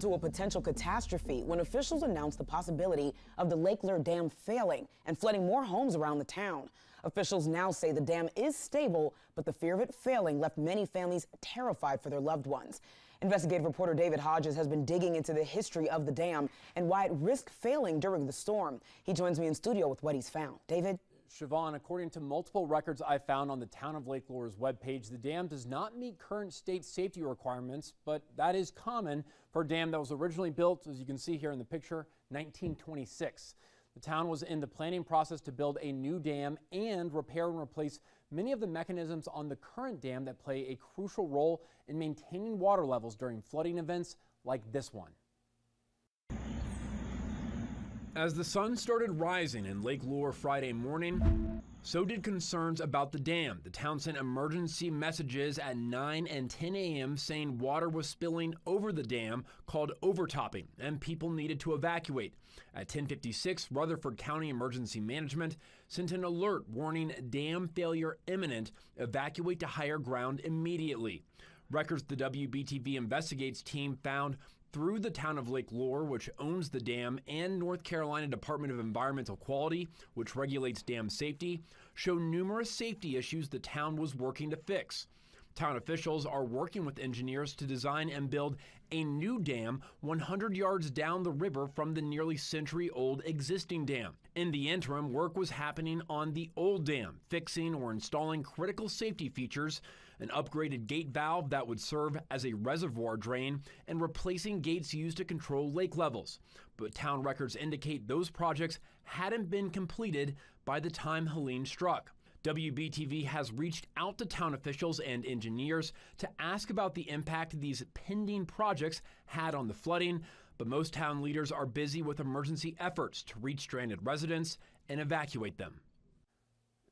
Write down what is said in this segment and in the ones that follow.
To a potential catastrophe when officials announced the possibility of the Lake Lure Dam failing and flooding more homes around the town. Officials now say the dam is stable, but the fear of it failing left many families terrified for their loved ones. Investigative reporter David Hodges has been digging into the history of the dam and why it risked failing during the storm. He joins me in studio with what he's found. David? Siobhan, according to multiple records I found on the Town of Lake Lure's webpage, the dam does not meet current state safety requirements, but that is common for a dam that was originally built, as you can see here in the picture, 1926. The town was in the planning process to build a new dam and repair and replace many of the mechanisms on the current dam that play a crucial role in maintaining water levels during flooding events like this one. As the sun started rising in Lake Lure Friday morning, so did concerns about the dam. The town sent emergency messages at 9 and 10 a.m. saying water was spilling over the dam, called overtopping, and people needed to evacuate. At 10:56, Rutherford County Emergency Management sent an alert warning dam failure imminent, evacuate to higher ground immediately. Records the WBTV Investigates team found through the Town of Lake Lure, which owns the dam, and North Carolina Department of Environmental Quality, which regulates dam safety, show numerous safety issues the town was working to fix. Town officials are working with engineers to design and build a new dam 100 yards down the river from the nearly century-old existing dam. In the interim, work was happening on the old dam, fixing or installing critical safety features, an upgraded gate valve that would serve as a reservoir drain, and replacing gates used to control lake levels. But town records indicate those projects hadn't been completed by the time Helene struck. WBTV has reached out to town officials and engineers to ask about the impact these pending projects had on the flooding, but most town leaders are busy with emergency efforts to reach stranded residents and evacuate them.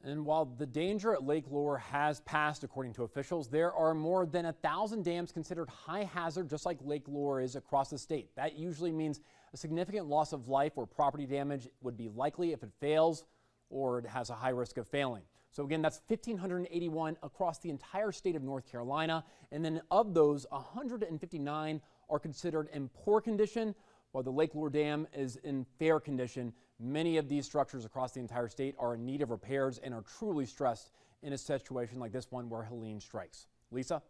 And while the danger at Lake Lure has passed, according to officials, there are more than 1,000 dams considered high hazard, just like Lake Lure is across the state. That usually means a significant loss of life or property damage would be likely if it fails or it has a high risk of failing. So again, that's 1,581 across the entire state of North Carolina. And then of those, 159 are considered in poor condition, while the Lake Lure Dam is in fair condition. Many of these structures across the entire state are in need of repairs and are truly stressed in a situation like this one where Helene strikes. Lisa?